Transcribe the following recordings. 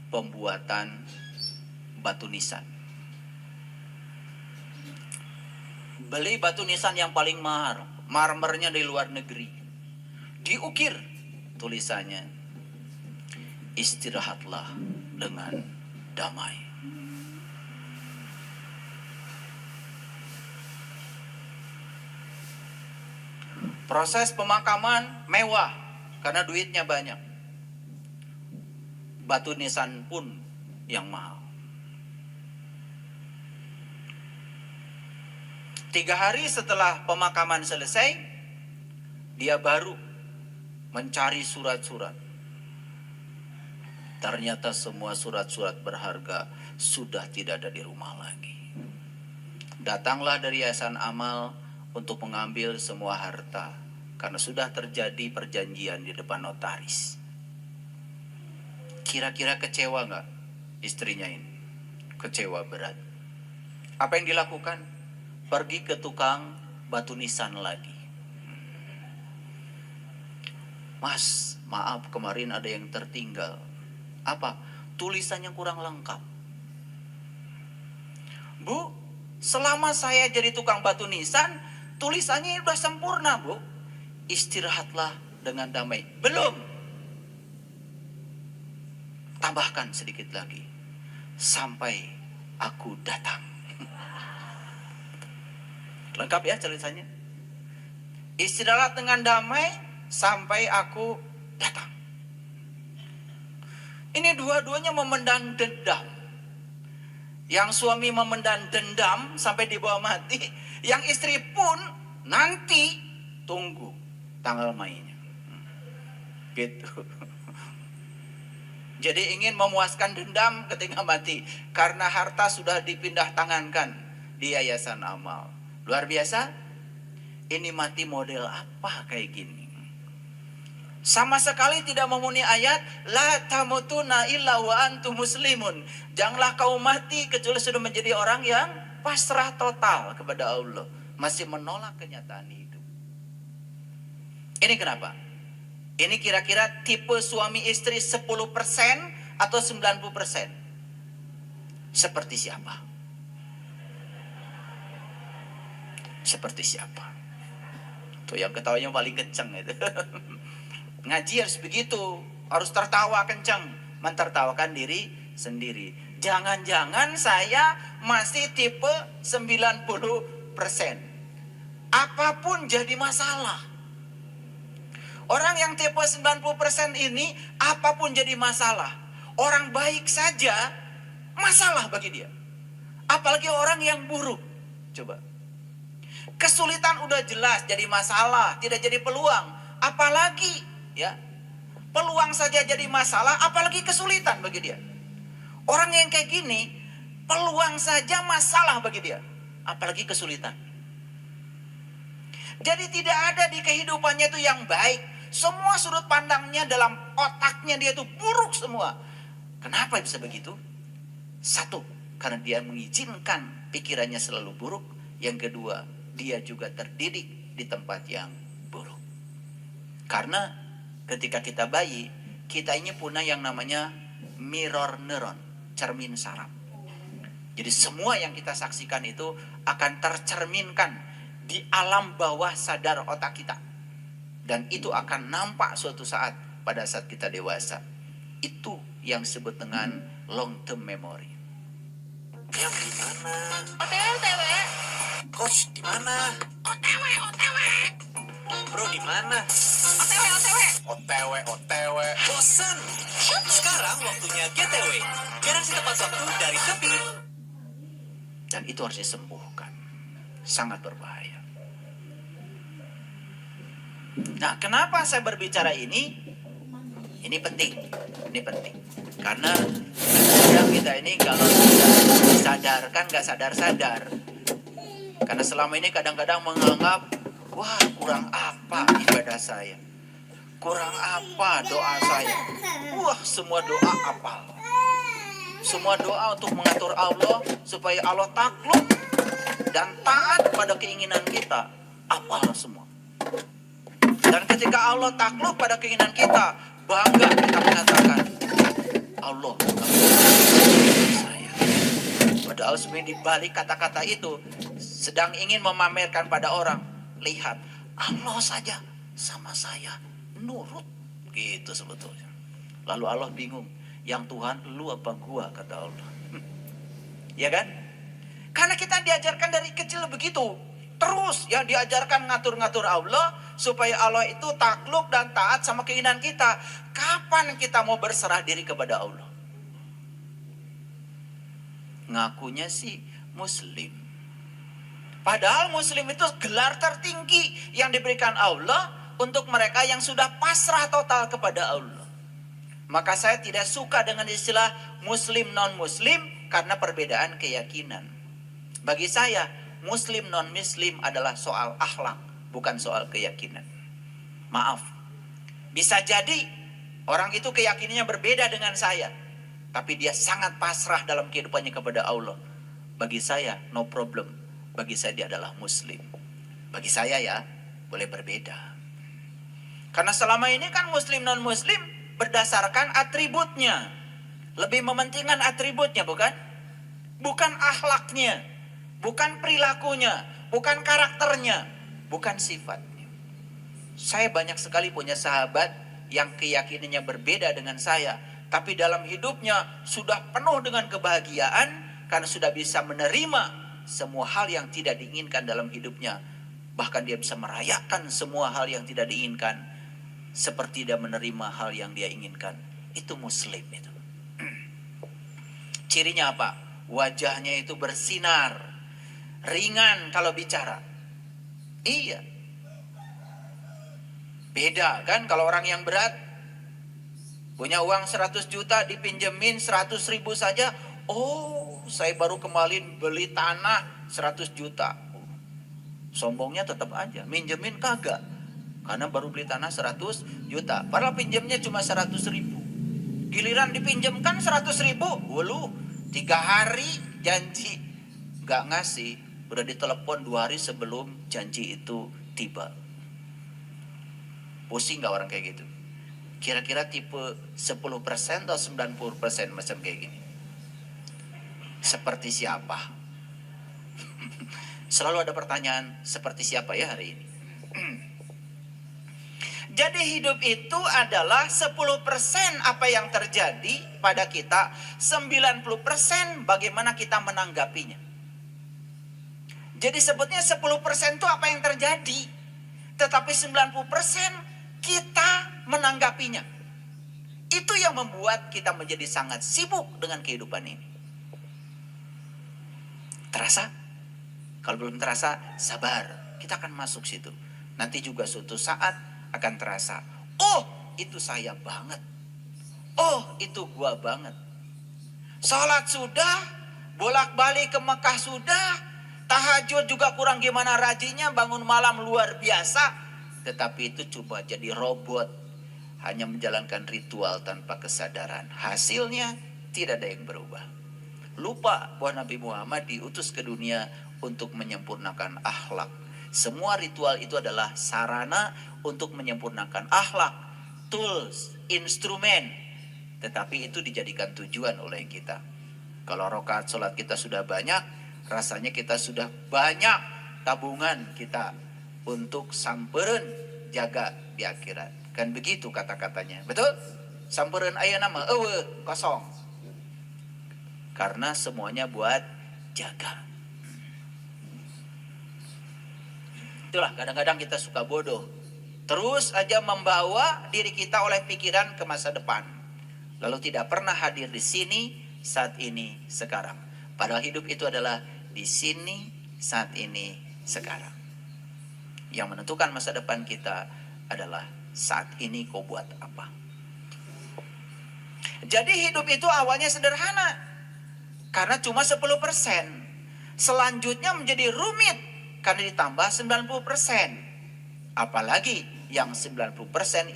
pembuatan batu nisan. Beli batu nisan yang paling mahal, marmernya dari luar negeri. Diukir tulisannya, istirahatlah dengan damai. Proses pemakaman mewah karena duitnya banyak. Batu nisan pun yang mahal. 3 hari setelah pemakaman selesai, dia baru mencari surat-surat. Ternyata semua surat-surat berharga sudah tidak ada di rumah lagi. Datanglah dari Yayasan Amal untuk mengambil semua harta karena sudah terjadi perjanjian di depan notaris. Kira-kira kecewa nggak istrinya ini? Kecewa berat. Apa yang dilakukan? Pergi ke tukang batu nisan lagi. Mas, maaf kemarin ada yang tertinggal. Apa? Tulisannya kurang lengkap. Bu, selama saya jadi tukang batu nisan, tulisannya sudah sempurna, Bu. Istirahatlah dengan damai. Belum. Tambahkan sedikit lagi. Sampai aku datang. Lengkap ya tulisannya. Istirahat dengan damai sampai aku datang. Ini dua-duanya memendam dendam. Yang suami memendam dendam sampai dibawa mati. Yang istri pun nanti tunggu tanggal mainnya. Gitu. Jadi ingin memuaskan dendam ketika mati. Karena harta sudah dipindah tangankan di Yayasan Amal. Luar biasa. Ini mati model apa kayak gini? Sama sekali tidak memenuhi ayat la tamutuna illa wa antum muslimun. Janganlah kau mati kecuali sudah menjadi orang yang pasrah total kepada Allah, masih menolak kenyataan hidup. Ini kenapa? Ini kira-kira tipe suami istri 10% atau 90%? Seperti siapa? Seperti siapa? Tuh yang ketawanya paling kenceng itu. Ngaji harus begitu, harus tertawa kencang, mentertawakan diri sendiri. Jangan-jangan saya masih tipe 90%. Apapun jadi masalah. Orang yang tipe 90% ini apapun jadi masalah. Orang baik saja masalah bagi dia. Apalagi orang yang buruk. Coba. Kesulitan udah jelas jadi masalah, tidak jadi peluang. Apalagi ya, peluang saja jadi masalah, apalagi kesulitan bagi dia. Orang yang kayak gini, peluang saja masalah bagi dia, apalagi kesulitan. Jadi tidak ada di kehidupannya itu yang baik. Semua sudut pandangnya dalam otaknya dia itu buruk semua. Kenapa bisa begitu? Satu, karena dia mengizinkan pikirannya selalu buruk. Yang kedua, dia juga terdidik di tempat yang buruk. Karena ketika kita bayi, kita ini punya yang namanya mirror neuron, cermin saraf. Jadi semua yang kita saksikan itu akan tercerminkan di alam bawah sadar otak kita. Dan itu akan nampak suatu saat pada saat kita dewasa. Itu yang disebut dengan long term memory. Yang di mana? OTW. Coach di mana? OTW. Bro di mana? OTW. Bosan. Sekarang waktunya GTW. Garansi tepat waktu dari tepi. Dan itu harus disembuhkan. Sangat berbahaya. Nah, kenapa saya berbicara ini? Ini penting. Karena kadang kita ini kalau sudah disadarkan gak sadar-sadar. Karena selama ini kadang-kadang menganggap, wah kurang apa ibadah saya, kurang apa doa saya. Wah semua doa apal. Semua doa untuk mengatur Allah supaya Allah takluk dan taat pada keinginan kita. Apal semua. Dan ketika Allah takluk pada keinginan kita, bangga kita mengatakan, Allah saya. Padahal sebenarnya di balik kata-kata itu sedang ingin memamerkan pada orang, lihat Allah saja sama saya nurut gitu sebetulnya. Lalu Allah bingung, yang Tuhan lu apa gua, kata Allah. Ya kan? Karena kita diajarkan dari kecil begitu. Terus ya diajarkan ngatur-ngatur Allah supaya Allah itu takluk dan taat sama keinginan kita. Kapan kita mau berserah diri kepada Allah? Ngakunya sih muslim. Padahal muslim itu gelar tertinggi yang diberikan Allah untuk mereka yang sudah pasrah total kepada Allah. Maka saya tidak suka dengan istilah muslim non-muslim karena perbedaan keyakinan. Bagi saya, muslim non-muslim adalah soal akhlak, bukan soal keyakinan. Maaf, bisa jadi orang itu keyakinannya berbeda dengan saya, tapi dia sangat pasrah dalam kehidupannya kepada Allah. Bagi saya, no problem. Bagi saya dia adalah muslim. Bagi saya ya, boleh berbeda. Karena selama ini kan muslim non-muslim berdasarkan atributnya. Lebih mementingkan atributnya, bukan? Bukan akhlaknya, bukan perilakunya, bukan karakternya, bukan sifatnya. Saya banyak sekali punya sahabat yang keyakinannya berbeda dengan saya, tapi dalam hidupnya sudah penuh dengan kebahagiaan karena sudah bisa menerima semua hal yang tidak diinginkan dalam hidupnya. Bahkan dia bisa merayakan semua hal yang tidak diinginkan seperti dia menerima hal yang dia inginkan. Itu muslim itu. Cirinya apa? Wajahnya itu bersinar, ringan kalau bicara. Iya. Beda kan kalau orang yang berat, punya uang 100 juta dipinjemin 100 ribu saja. Oh, saya baru kemarin beli tanah 100 juta. Sombongnya tetap aja, minjemin kagak. Karena baru beli tanah 100 juta. Padahal pinjemnya cuma 100 ribu. Giliran dipinjemkan 100 ribu. Walu, 3 hari janji gak ngasih. Udah ditelepon 2 hari sebelum janji itu tiba. Pusing gak orang kayak gitu? Kira-kira tipe 10% atau 90% macam kayak gini? Seperti siapa? Selalu ada pertanyaan, seperti siapa ya hari ini? Jadi hidup itu adalah 10% apa yang terjadi pada kita, 90% bagaimana kita menanggapinya. Jadi sebetulnya 10% itu apa yang terjadi, tetapi 90% kita menanggapinya. Itu yang membuat kita menjadi sangat sibuk dengan kehidupan ini. Terasa? Kalau belum terasa, sabar. Kita akan masuk situ. Nanti juga suatu saat akan terasa. Oh, itu saya banget. Oh, itu gua banget. Salat sudah, bolak-balik ke Mekah sudah, tahajud juga kurang gimana rajinnya, bangun malam luar biasa. Tetapi itu coba jadi robot, hanya menjalankan ritual tanpa kesadaran. Hasilnya tidak ada yang berubah. Lupa bahwa Nabi Muhammad diutus ke dunia untuk menyempurnakan akhlak. Semua ritual itu adalah sarana untuk menyempurnakan akhlak, tools, instrumen. Tetapi itu dijadikan tujuan oleh kita. Kalau rakaat sholat kita sudah banyak, rasanya kita sudah banyak tabungan kita untuk sampereun jaga di akhirat. Kan begitu kata-katanya. Betul? Sampereun aya nama eueuh kosong. Karena semuanya buat jaga. Itulah kadang-kadang kita suka bodoh. Terus aja membawa diri kita oleh pikiran ke masa depan. Lalu tidak pernah hadir di sini, saat ini, sekarang. Padahal hidup itu adalah di sini, saat ini, sekarang. Yang menentukan masa depan kita adalah saat ini kau buat apa. Jadi hidup itu awalnya sederhana. Karena cuma 10%. Selanjutnya menjadi rumit karena ditambah 90%. Apalagi yang 90%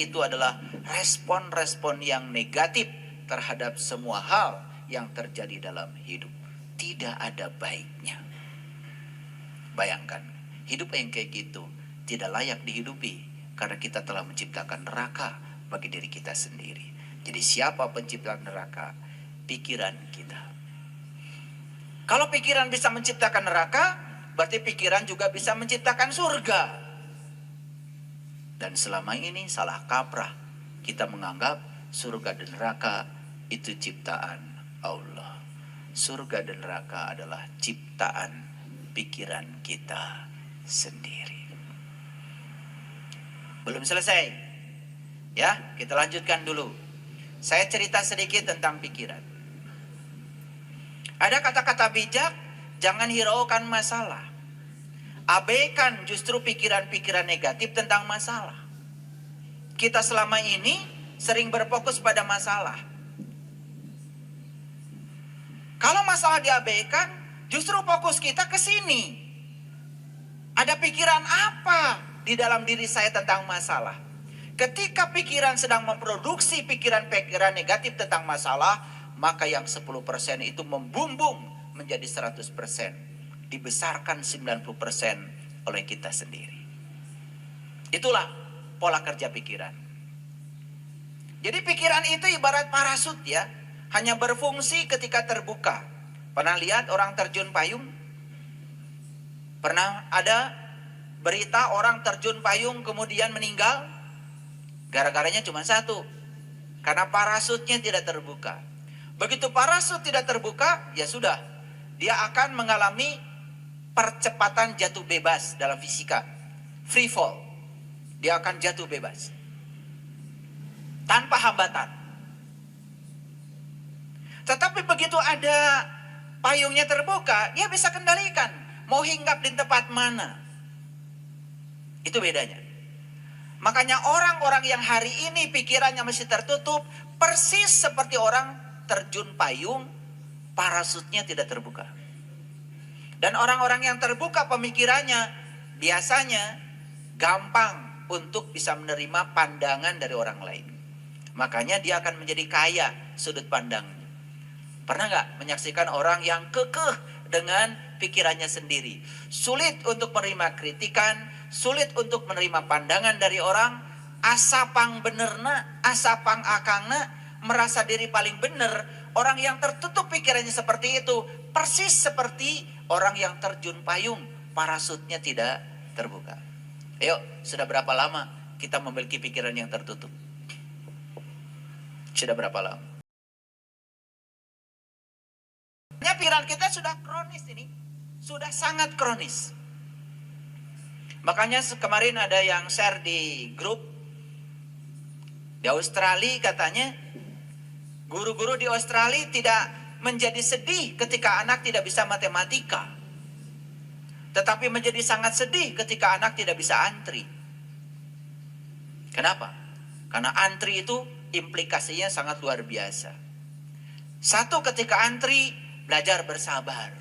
itu adalah respon-respon yang negatif terhadap semua hal yang terjadi dalam hidup. Tidak ada baiknya. Bayangkan, hidup yang kayak gitu tidak layak dihidupi karena kita telah menciptakan neraka bagi diri kita sendiri. Jadi siapa pencipta neraka? Pikiran kita. Kalau pikiran bisa menciptakan neraka, berarti pikiran juga bisa menciptakan surga. Dan selama ini salah kaprah. Kita menganggap surga dan neraka itu ciptaan Allah. Surga dan neraka adalah ciptaan pikiran kita sendiri. Belum selesai. Ya, kita lanjutkan dulu. Saya cerita sedikit tentang pikiran. Ada kata-kata bijak, jangan hiraukan masalah. Abaikan justru pikiran-pikiran negatif tentang masalah. Kita selama ini sering berfokus pada masalah. Kalau masalah diabaikan, justru fokus kita ke sini. Ada pikiran apa di dalam diri saya tentang masalah? Ketika pikiran sedang memproduksi pikiran-pikiran negatif tentang masalah, maka yang 10% itu membumbung menjadi 100%. Dibesarkan 90% oleh kita sendiri. Itulah pola kerja pikiran. Jadi pikiran itu ibarat parasut ya. Hanya berfungsi ketika terbuka. Pernah lihat orang terjun payung? Pernah ada berita orang terjun payung kemudian meninggal? Gara-garanya cuma satu. Karena parasutnya tidak terbuka. Begitu parasut tidak terbuka, ya sudah. Dia akan mengalami percepatan jatuh bebas dalam fisika. Free fall. Dia akan jatuh bebas. Tanpa hambatan. Tetapi begitu ada payungnya terbuka, dia bisa kendalikan. Mau hinggap di tempat mana. Itu bedanya. Makanya orang-orang yang hari ini pikirannya masih tertutup, persis seperti orang terjun payung, parasutnya tidak terbuka. Dan orang-orang yang terbuka pemikirannya, biasanya gampang untuk bisa menerima pandangan dari orang lain. Makanya dia akan menjadi kaya sudut pandangnya. Pernah nggak menyaksikan orang yang kekeh dengan pikirannya sendiri? Sulit untuk menerima kritikan, sulit untuk menerima pandangan dari orang, asapang benerna, asapang akangna, merasa diri paling benar. Orang yang tertutup pikirannya seperti itu, persis seperti orang yang terjun payung, parasutnya tidak terbuka. Ayo, sudah berapa lama kita memiliki pikiran yang tertutup? Sudah berapa lama? Pikiran kita sudah kronis ini, sudah sangat kronis. Makanya kemarin ada yang share di grup di Australia, katanya guru-guru di Australia tidak menjadi sedih ketika anak tidak bisa matematika, tetapi menjadi sangat sedih ketika anak tidak bisa antri. Kenapa? Karena antri itu implikasinya sangat luar biasa. Satu, ketika antri belajar bersabar.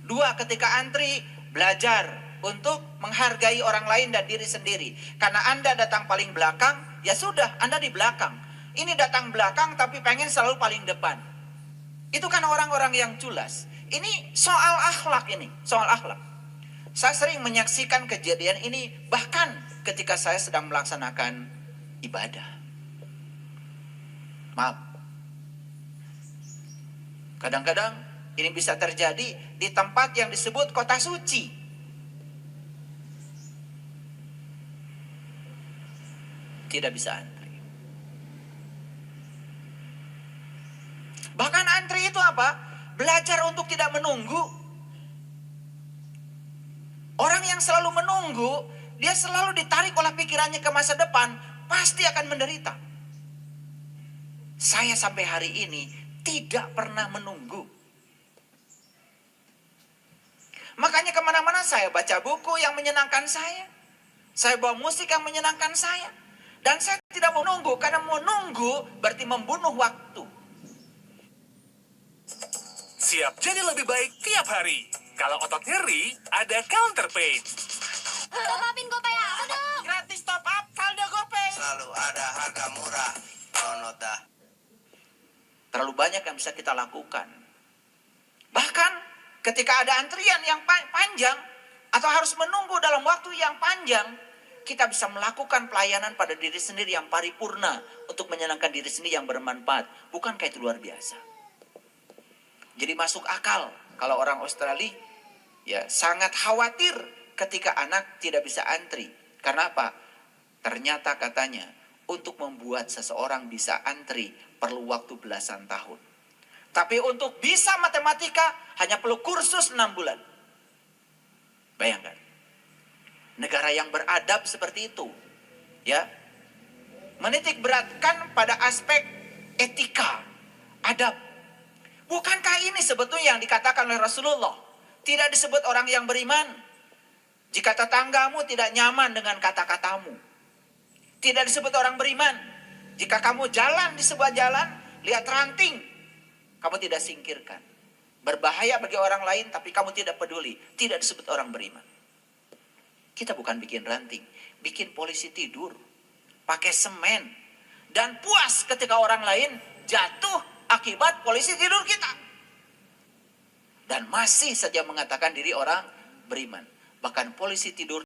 Dua, ketika antri belajar untuk menghargai orang lain dan diri sendiri. Karena Anda datang paling belakang, ya sudah, Anda di belakang. Ini datang belakang tapi pengen selalu paling depan. Itu kan orang-orang yang culas. Ini soal akhlak ini, soal akhlak. Saya sering menyaksikan kejadian ini bahkan ketika saya sedang melaksanakan ibadah. Maaf. Kadang-kadang ini bisa terjadi di tempat yang disebut kota suci. Tidak bisa antri. Bahkan antri itu apa? Belajar untuk tidak menunggu. Orang yang selalu menunggu, dia selalu ditarik oleh pikirannya ke masa depan, pasti akan menderita. Saya sampai hari ini tidak pernah menunggu. Makanya kemana-mana saya baca buku yang menyenangkan saya. Saya bawa musik yang menyenangkan saya. Dan saya tidak mau nunggu, karena menunggu berarti membunuh waktu. Siap jadi lebih baik tiap hari. Kalau otot nyeri, ada counter pain. Top upin GoPay aku dong. Gratis top up saldo GoPay. Selalu ada harga murah. Sonota. Terlalu banyak yang bisa kita lakukan. Bahkan ketika ada antrian yang panjang atau harus menunggu dalam waktu yang panjang, kita bisa melakukan pelayanan pada diri sendiri yang paripurna untuk menyenangkan diri sendiri yang bermanfaat. Bukankah itu luar biasa? Jadi masuk akal kalau orang Australia ya sangat khawatir ketika anak tidak bisa antri. Karena apa? Ternyata katanya untuk membuat seseorang bisa antri perlu waktu belasan tahun. Tapi untuk bisa matematika hanya perlu kursus 6 bulan. Bayangkan. Negara yang beradab seperti itu. Ya. Menitik beratkan pada aspek etika, adab. Bukankah ini sebetulnya yang dikatakan oleh Rasulullah? Tidak disebut orang yang beriman jika tetanggamu tidak nyaman dengan kata-katamu. Tidak disebut orang beriman jika kamu jalan di sebuah jalan, lihat ranting, kamu tidak singkirkan. Berbahaya bagi orang lain tapi kamu tidak peduli. Tidak disebut orang beriman. Kita bukan bikin ranting, bikin polisi tidur, pakai semen, dan puas ketika orang lain jatuh akibat polisi tidur kita. Dan masih saja mengatakan diri orang beriman. Bahkan polisi tidur